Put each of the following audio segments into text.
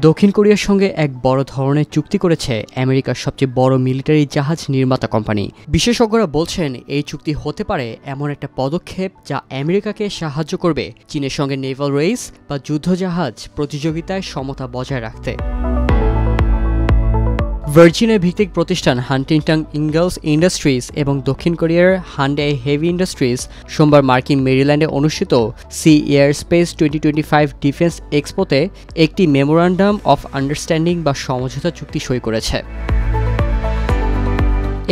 দক্ষিণ কোরিয়ার সঙ্গে এক বড় ধরনের চুক্তি করেছে আমেরিকার সবচেয়ে বড় মিলিটারি জাহাজ নির্মাতা কোম্পানি। বিশেষজ্ঞরা বলছেন এই চুক্তি হতে পারে এমন একটা পদক্ষেপ যা আমেরিকাকে সাহায্য করবে চীনের সঙ্গে নেভাল রেস বা যুদ্ধজাহাজ প্রতিযোগিতায় সমতা বজায় রাখতে। ভার্জিনিয়া ভিত্তিক প্রতিষ্ঠান হান্টিংটন ইঙ্গলস ইন্ডাস্ট্রিজ এবং দক্ষিণ কোরিয়ার হান্ডে হেভি ইন্ডাস্ট্রিজ সোমবার মার্কিন মেরিল্যান্ডে অনুষ্ঠিত সি এয়ারস্পেস 2025 ডিফেন্স এক্সপোতে একটি মেমোরান্ডাম অফ আন্ডারস্ট্যান্ডিং বা সমঝোতা চুক্তি সই করেছে।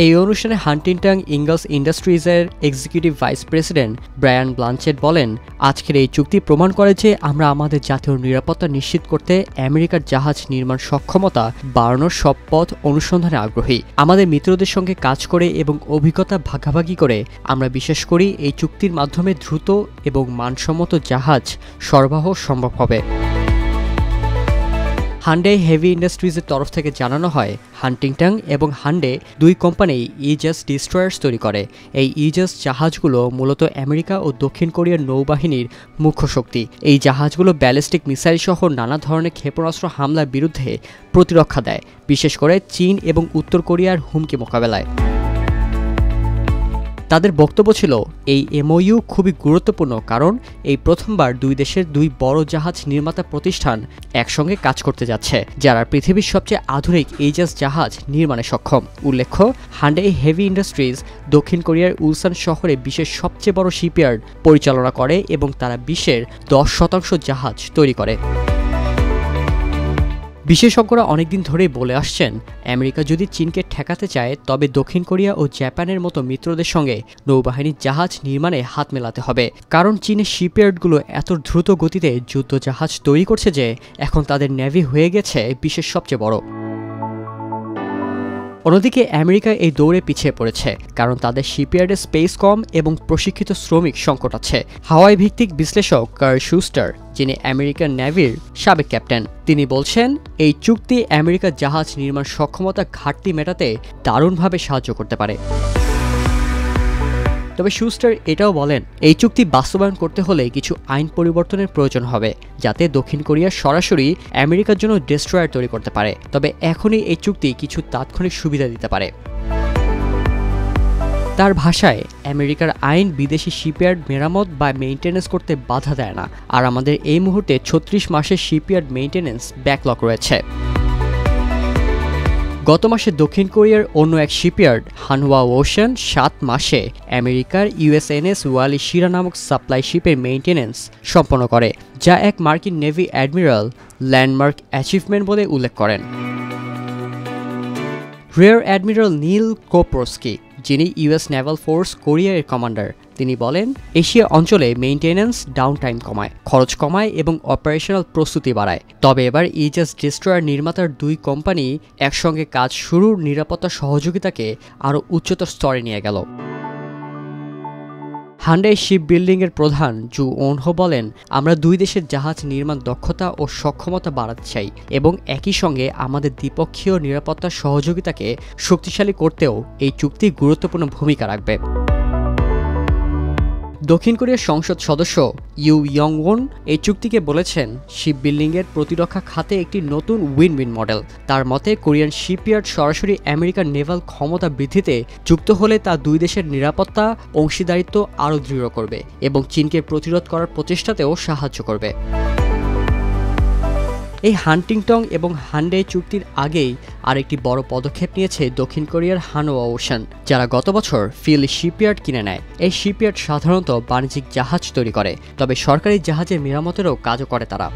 এই অনুষ্ঠানে হান্টিংটন ইঙ্গলস ইন্ডাস্ট্রিজের executive vice president Brian Blanchette বলেন, আজকের এই চুক্তি প্রমাণ করে যে আমরা আমাদের জাতীয় নিরাপত্তা নিশ্চিত করতে আমেরিকার জাহাজ নির্মাণ সক্ষমতা বাড়ানোর সব পথ অনুসন্ধানে আগ্রহী। আমাদের মিত্রদের সঙ্গে কাজ করে এবং অভিজ্ঞতা ভাগাভাগি করে আমরা বিশ্বাস করি এই চুক্তির মাধ্যমে দ্রুত এবং মানসম্মত জাহাজ সরবরাহ সম্ভব হবে। হান্ডে হেভি ইন্ডাস্ট্রিজের তরফ থেকে জানানো হয়, হান্টিংটন এবং হান্ডে দুই কোম্পানি ইজাস ডিস্ট্রয়ার্স তৈরি করে। এই ইজাস জাহাজগুলো মূলত আমেরিকা ও দক্ষিণ কোরিয়ার নৌবাহিনীর মুখ্য শক্তি। এই জাহাজগুলো ব্যালিস্টিক মিসাইল সহ নানা ধরনের ক্ষেপণাস্ত্র হামলার বিরুদ্ধে প্রতিরক্ষা দেয়, বিশেষ করে চীন এবং উত্তর কোরিয়ার হুমকি মোকাবেলায়। তাদের বক্তব্য ছিল, এই এমওইউ খুবই গুরুত্বপূর্ণ কারণ এই প্রথমবার দুই দেশের দুই বড় জাহাজ নির্মাতা প্রতিষ্ঠান একসঙ্গে কাজ করতে যাচ্ছে, যারা পৃথিবীর সবচেয়ে আধুনিক ইজাস জাহাজ নির্মাণে সক্ষম। উল্লেখ্য, হান্ডে হেভি ইন্ডাস্ট্রিজ দক্ষিণ কোরিয়ার উলসান শহরে বিশ্বের সবচেয়ে বড় শিপইয়ার্ড পরিচালনা করে এবং তারা বিশ্বের 10% জাহাজ তৈরি করে। বিশেষজ্ঞরা অনেকদিন ধরেই বলে আসছেন, আমেরিকা যদি চীনকে ঠেকাতে চায় তবে দক্ষিণ কোরিয়া ও জাপানের মতো মিত্রদের সঙ্গে নৌবাহিনীর জাহাজ নির্মাণে হাত মেলাতে হবে, কারণ চীনের শিপইয়ার্ডগুলো এত দ্রুত গতিতে যুদ্ধজাহাজ তৈরি করছে যে এখন তাদের নেভি হয়ে গেছে বিশ্বের সবচেয়ে বড়। অন্যদিকে আমেরিকা এই দৌড়ে পিছিয়ে পড়েছে কারণ তাদের শিপইয়ার্ডে স্পেস কম এবং প্রশিক্ষিত শ্রমিক সংকট আছে। হাওয়াই ভিত্তিক বিশ্লেষক কার্ল শুস্টার, যিনি আমেরিকান নেভির সাবেক ক্যাপ্টেন, তিনি বলছেন এই চুক্তি আমেরিকার জাহাজ নির্মাণ সক্ষমতা ঘাটতি মেটাতে দারুণভাবে সাহায্য করতে পারে। তবে শুস্টার এটাও বলেন, এই চুক্তি বাস্তবায়ন করতে হলে কিছু আইন পরিবর্তনের প্রয়োজন হবে যাতে দক্ষিণ কোরিয়া সরাসরি আমেরিকার জন্য ডেস্ট্রয়ার তৈরি করতে পারে। তবে এখনই এই চুক্তি কিছু তাৎক্ষণিক সুবিধা দিতে পারে। তার ভাষায়, আমেরিকার আইন বিদেশি শিপইয়ার্ড মেরামত বা মেইনটেনেন্স করতে বাধা দেয় না, আর আমাদের এই মুহূর্তে 36 মাসের শিপইয়ার্ড মেইনটেনেন্স ব্যাকলগ রয়েছে। গত মাসে দক্ষিণ কোরিয়ার অন্য এক শিপইয়ার্ড হানহোয়া ওশান 7 মাসে আমেরিকার ইউএসএনএস ওয়ালি শিরা নামক সাপ্লাই শিপের মেইনটেনেন্স সম্পন্ন করে, যা এক মার্কিন নেভি অ্যাডমিরাল ল্যান্ডমার্ক অ্যাচিভমেন্ট বলে উল্লেখ করেন। রিয়ার অ্যাডমিরাল নীল কোপ্রস্কি, যিনি ইউএস নেভাল ফোর্স কোরিয়ার কমান্ডার, তিনি বলেন, এশিয়া অঞ্চলে মেইনটেনেন্স ডাউন টাইম কমায়, খরচ কমায় এবং অপারেশনাল প্রস্তুতি বাড়ায়। তবে এবার ইজাস ডিস্ট্রয়ার নির্মাতার দুই কোম্পানি একসঙ্গে কাজ শুরুর নিরাপত্তা সহযোগিতাকে আরও উচ্চতর স্তরে নিয়ে গেল। হান্ডে শিপ বিল্ডিংয়ের প্রধান জু ওনহো বলেন, আমরা দুই দেশের জাহাজ নির্মাণ দক্ষতা ও সক্ষমতা বাড়াতে চাই এবং একই সঙ্গে আমাদের দ্বিপক্ষীয় নিরাপত্তা সহযোগিতাকে শক্তিশালী করতেও এই চুক্তি গুরুত্বপূর্ণ ভূমিকা রাখবে। দক্ষিণ কোরিয়ার সংসদ সদস্য ইউ ইয়ং ওন এই চুক্তিকে বলেছেন শিপ বিল্ডিংয়ের প্রতিরক্ষা খাতে একটি নতুন উইন উইন মডেল। তার মতে, কোরিয়ান শিপইয়ার্ড সরাসরি আমেরিকার নেভাল ক্ষমতা বৃদ্ধিতে যুক্ত হলে তা দুই দেশের নিরাপত্তা অংশীদারিত্ব আরও দৃঢ় করবে এবং চীনকে প্রতিরোধ করার প্রচেষ্টাতেও সাহায্য করবে। এই হান্টিংটন এবং হান্ডে চুক্তির আগেই আরেকটি বড় পদক্ষেপ নিয়েছে দক্ষিণ কোরিয়ার হানহোয়া ওশান, যারা গত বছর ফিল শিপইয়ার্ড কিনে নেয়। এই শিপইয়ার্ড সাধারণত বাণিজ্যিক জাহাজ তৈরি করে, তবে সরকারি জাহাজের মেরামতেরও কাজও করে তারা।